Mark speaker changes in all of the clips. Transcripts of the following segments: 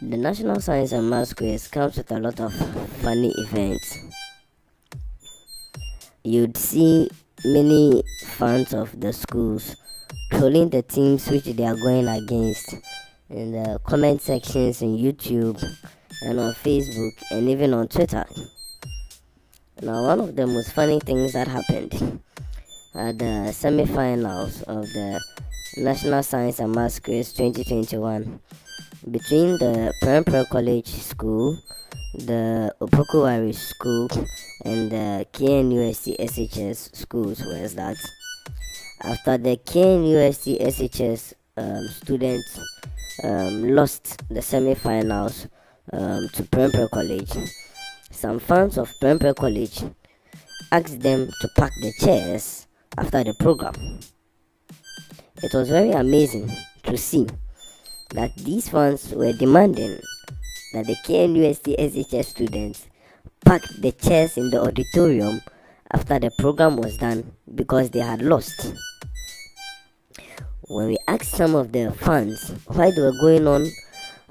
Speaker 1: The National Science and Math Quiz comes with a lot of funny events. You'd see many fans of the schools trolling the teams which they are going against in the comment sections in YouTube and on Facebook and even on Twitter. Now, one of the most funny things that happened at the semi-finals of the National Science and Math Quiz 2021 between the Prempeh College School, the Opokuwari School, and the KNUST SHS schools was that after the KNUST SHS students lost the semi-finals to Prempeh College, some fans of Prempeh College asked them to pack the chairs after the program. It was very amazing to see that these fans were demanding that the KNUST SHS students pack the chairs in the auditorium after the program was done because they had lost. When we asked some of the fans why they were going on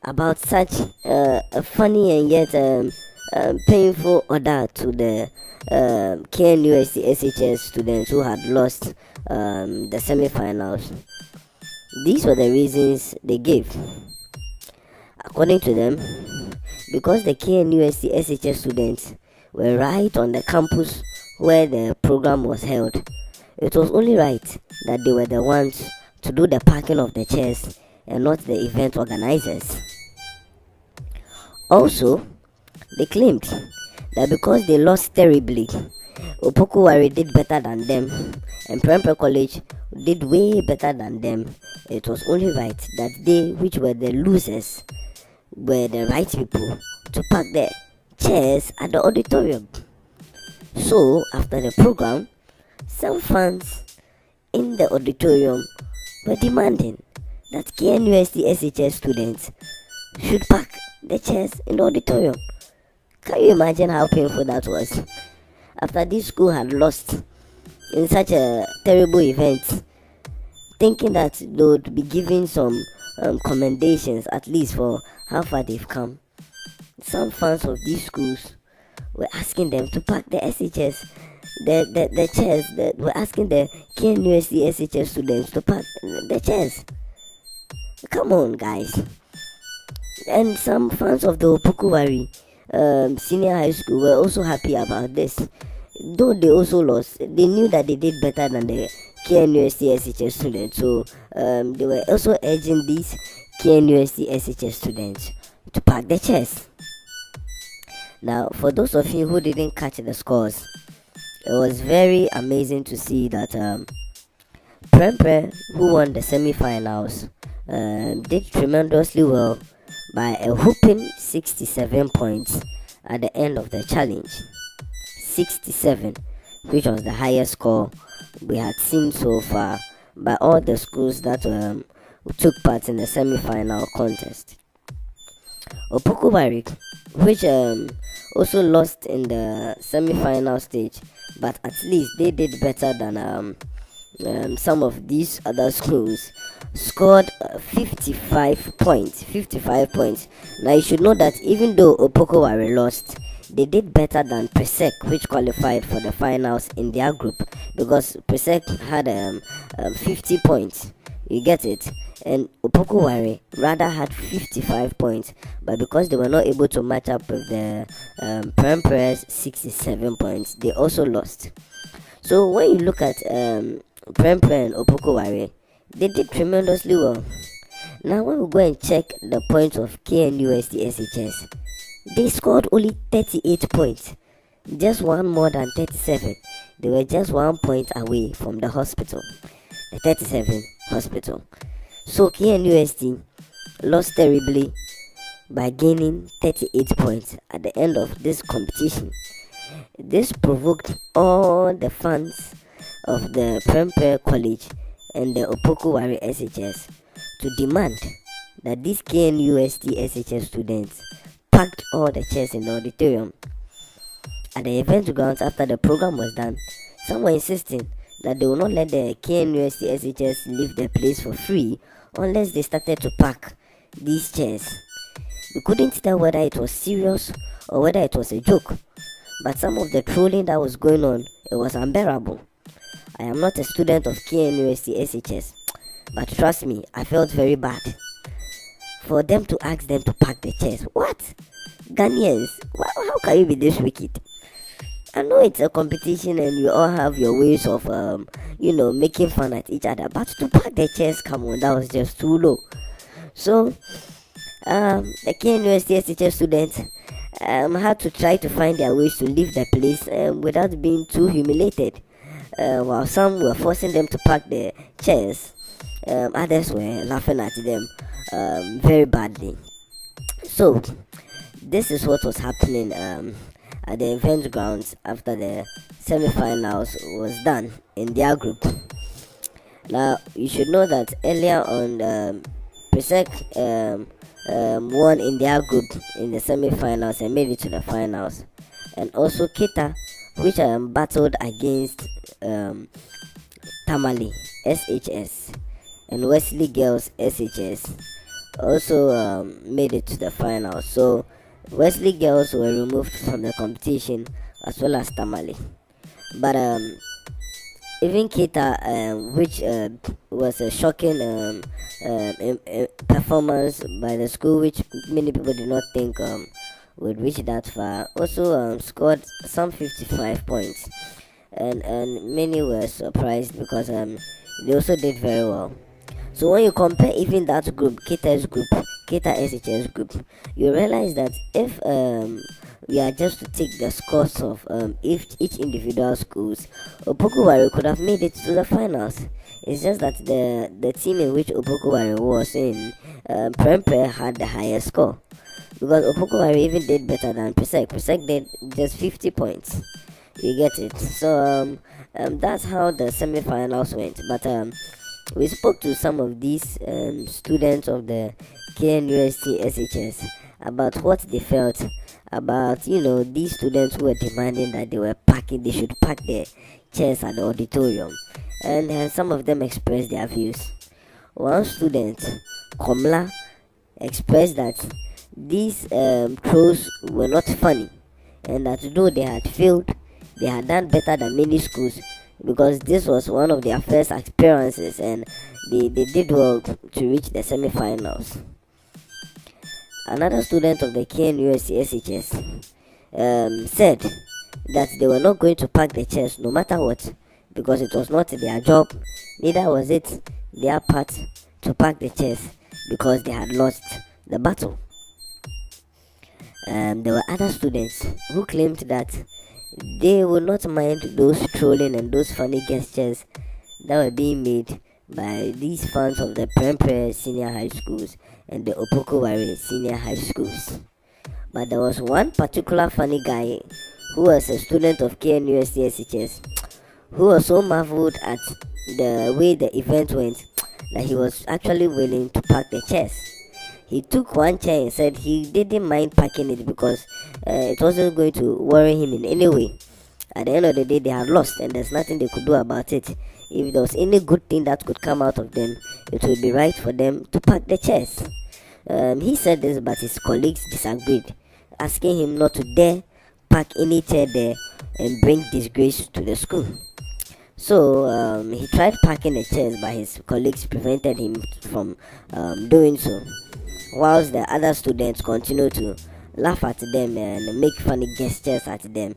Speaker 1: about such a funny and yet painful order to the KNUST SHS students who had lost the semi-finals, these were the reasons they gave. According to them, because the KNUST SHS students were right on the campus where the program was held, it was only right that they were the ones to do the packing of the chairs and not the event organizers. Also, they claimed that because they lost terribly, Opokuwari did better than them and Prempeh College did way better than them. It was only right that they, which were the losers, were the right people to pack the chairs at the auditorium. So, after the program, some fans in the auditorium were demanding that KNUST SHS students should pack the chairs in the auditorium. Can you imagine how painful that was? After this school had lost in such a terrible event, thinking that they would be giving some commendations at least for how far they've come, some fans of these schools were asking them to pack the SHS, the chairs. Were asking the KNUST SHS students to pack the chairs. Come on, guys. And some fans of the Opokuwari senior high school were also happy about this. Though they also lost, they knew that they did better than the KNUST SHS students. So they were also urging these KNUST SHS students to pack the chairs. Now, for those of you who didn't catch the scores, it was very amazing to see that Prempeh, who won the semi-finals, did tremendously well by a whopping 67 points at the end of the challenge. 67, which was the highest score we had seen so far by all the schools that took part in the semi-final contest. Opokuwari, which also lost in the semi-final stage, but at least they did better than some of these other schools, scored 55 points. 55 points. Now you should know that even though Opokuwari lost, they did better than Presec, which qualified for the finals in their group, because Presec had 50 points. You get it? And Opokuwari rather had 55 points, but because they were not able to match up with the Prempeh's 67 points, they also lost. So when you look at Prempeh and Opokuwari, they did tremendously well. Now when we go and check the points of KNUST SHS, they scored only 38 points, just one more than 37. They were just 1 point away from the hospital, the 37 hospital. So KNUST lost terribly by gaining 38 points at the end of this competition. This provoked all the fans of the Prempeh College and the Opokuwari SHS to demand that these KNUST SHS students packed all the chairs in the auditorium. At the event grounds after the program was done, some were insisting that they will not let the KNUST SHS leave the place for free unless they started to pack these chairs. We couldn't tell whether it was serious or whether it was a joke. But some of the trolling that was going on, it was unbearable. I am not a student of KNUST SHS, but trust me, I felt very bad. For them to ask them to pack the chairs. What? Ghanaians, how can you be this wicked? I know it's a competition and you all have your ways of, making fun at each other. But to pack the chairs, come on, that was just too low. So, the KNUST SHS students had to try to find their ways to leave the place without being too humiliated. While some were forcing them to pack the chairs, others were laughing at them very badly. So, this is what was happening at the event grounds after the semi-finals was done in their group. Now, you should know that earlier on, Presec won in their group in the semi-finals and made it to the finals. And also Kita, which battled against Tamale SHS and Wesley Girls SHS, also made it to the finals. So Wesley Girls were removed from the competition as well as Tamale. But even Kita, which was a shocking performance by the school, which many people did not think would reach that far, also scored some 55 points, and many were surprised because they also did very well. So when you compare even that group, Kita SHS group, you realize that if we are just to take the scores of each individual schools, Opokuwari could have made it to the finals. It's just that the team in which Opokuwari was in, Prempeh, had the highest score. Because Opokuwari even did better than Presec. Presec did just 50 points. You get it? So that's how the semi-finals went. But we spoke to some of these students of the KNUST SHS about what they felt about these students who were demanding that they should pack their chairs at the auditorium, and some of them expressed their views. One student, Komla, expressed that these trolls were not funny, and that though they had failed, they had done better than many schools because this was one of their first experiences, and they did well to reach the semi-finals. Another student of the KNUST SHS said that they were not going to pack the chairs no matter what, because it was not their job, neither was it their part to pack the chairs, because they had lost the battle. There were other students who claimed that they would not mind those trolling and those funny gestures that were being made by these fans of the Prempeh senior high schools and the Opokuwari senior high schools. But there was one particular funny guy who was a student of KNUST SHS who was so marveled at the way the event went that he was actually willing to pack the chairs. He took one chair and said he didn't mind packing it because it wasn't going to worry him in any way. At the end of the day, they had lost and there's nothing they could do about it. If there was any good thing that could come out of them, it would be right for them to pack the chairs. He said this, but his colleagues disagreed, asking him not to dare pack any chair there and bring disgrace to the school. So he tried packing the chairs, but his colleagues prevented him from doing so, whilst the other students continued to laugh at them and make funny gestures at them,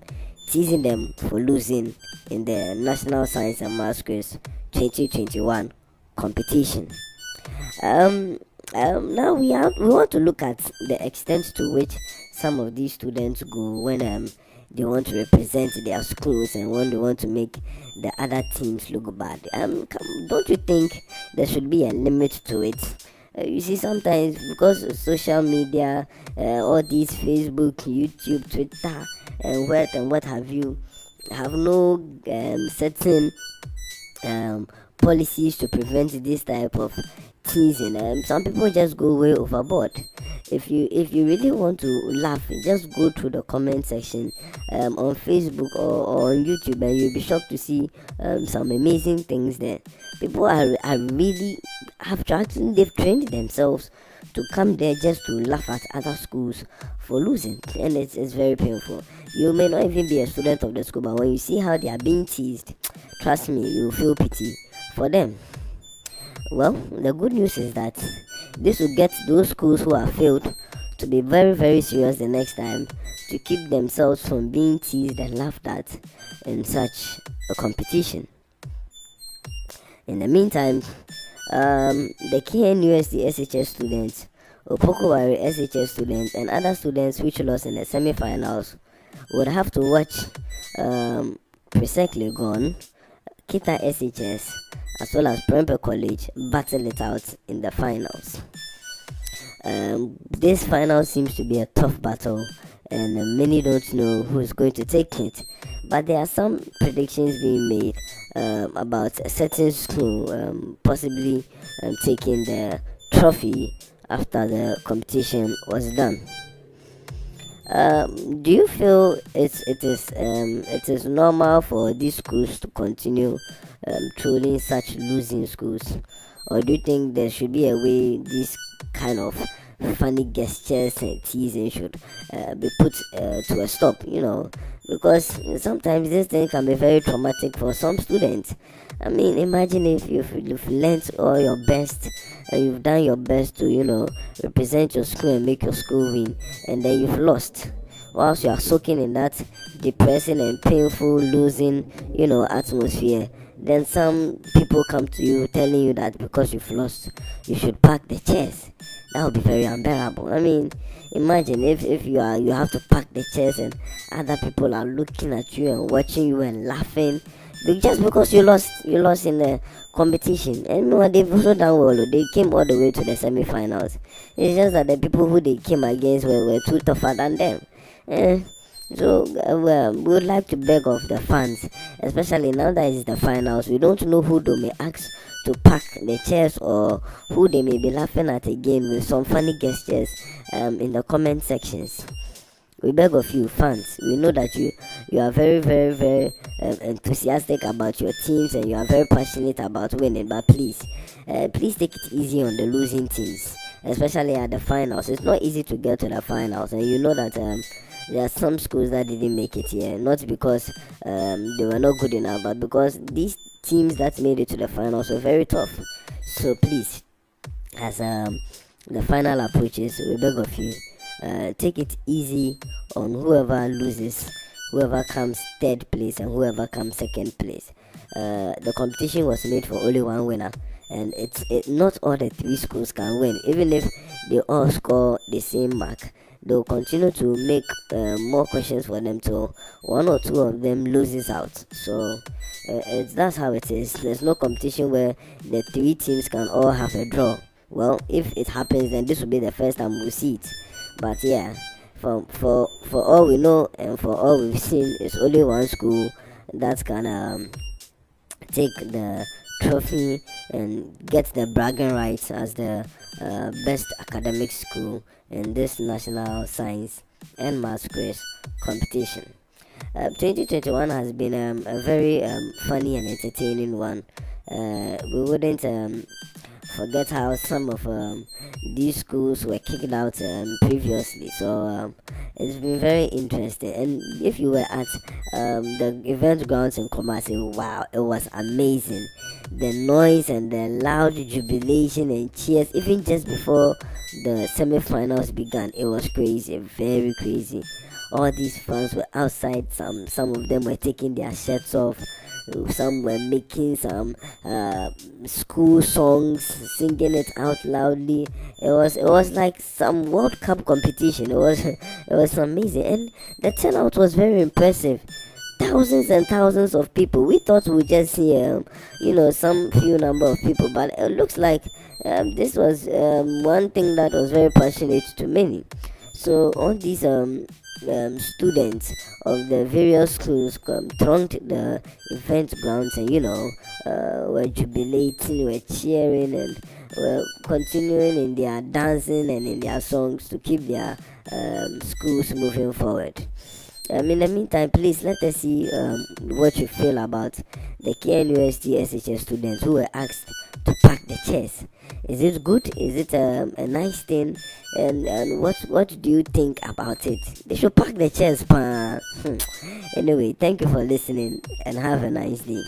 Speaker 1: teasing them for losing in the National Science and Maths Quiz 2021 competition. Now we want to look at the extent to which some of these students go when they want to represent their schools and when they want to make the other teams look bad. Don't you think there should be a limit to it? You see, sometimes because of social media, all these Facebook, YouTube, Twitter, and what have you, have no certain policies to prevent this type of teasing. Some people just go way overboard. If you really want to laugh, just go through the comment section on Facebook or on YouTube, and you'll be shocked to see some amazing things there. People are really they've trained themselves to come there just to laugh at other schools for losing, and it's very painful. You may not even be a student of the school, but when you see how they are being teased, trust me, you feel pity for them. Well, the good news is that this will get those schools who have failed to be very, very serious the next time, to keep themselves from being teased and laughed at in such a competition. In the meantime, the KNUST SHS students, Opokowari SHS students, and other students which lost in the semi-finals would have to watch Presekle Gone, Kita SHS, as well as Prempeh College battle it out in the finals. This final seems to be a tough battle, and many don't know who is going to take it. But there are some predictions being made about a certain school possibly taking the trophy after the competition was done. Do you feel it is normal for these schools to continue trolling such losing schools, or do you think there should be a way these kind of funny gestures and teasing should be put to a stop? Because sometimes this thing can be very traumatic for some students. I mean, imagine if you've learned all your best and you've done your best to represent your school and make your school win, and then you've lost whilst you are soaking in that depressing and painful losing atmosphere. Then some people come to you telling you that because you've lost you should pack the chairs. That would be very unbearable. I mean, imagine if you have to pack the chairs and other people are looking at you and watching you and laughing just because you lost in the competition. And they've also done well. They came all the way to the semi-finals. It's just that the people who they came against were too tougher than them. So we would like to beg of the fans, especially now that it's the finals. We don't know who they may ask to pack the chairs, or who they may be laughing at again with some funny gestures in the comment sections. We beg of you fans, we know that you are very, very, very enthusiastic about your teams, and you are very passionate about winning, but please take it easy on the losing teams, especially at the finals. It's not easy to get to the finals, and you know that there are some schools that didn't make it here, not because they were not good enough, but because these teams that made it to the finals were very tough. So please, as the final approaches, we beg of you, take it easy on whoever loses, whoever comes third place, and whoever comes second place. The competition was made for only one winner, and not all the three schools can win. Even if they all score the same mark, they'll continue to make more questions for them till one or two of them loses out. So that's how it is. There's no competition where the three teams can all have a draw. Well, if it happens, then this will be the first time we'll see it. But yeah, for all we know and for all we've seen, it's only one school that's gonna take the trophy and get the bragging rights as the best academic school in this national science and maths quiz competition. 2021 has been a very funny and entertaining one. We wouldn't forget how some of these schools were kicked out previously. So it's been very interesting. And if you were at the event grounds in Kumasi, wow, it was amazing. The noise and the loud jubilation and cheers, even just before the semi-finals began, it was crazy, very crazy. All these fans were outside. Some of them were taking their shirts off. Some were making some school songs, singing it out loudly. It was like some World Cup competition. It was amazing, and the turnout was very impressive. Thousands and thousands of people. We thought we'd just see some few number of people, but it looks like this was one thing that was very passionate to many. So all these students of the various schools thronged the event grounds, and were jubilating, were cheering, and were continuing in their dancing and in their songs to keep their schools moving forward. In the meantime, please let us see what you feel about the KNUST SHS students who were asked to pack the chairs. Is it good? Is it a nice thing? And what do you think about it? They should pack the chairs, pa. Anyway, thank you for listening and have a nice day.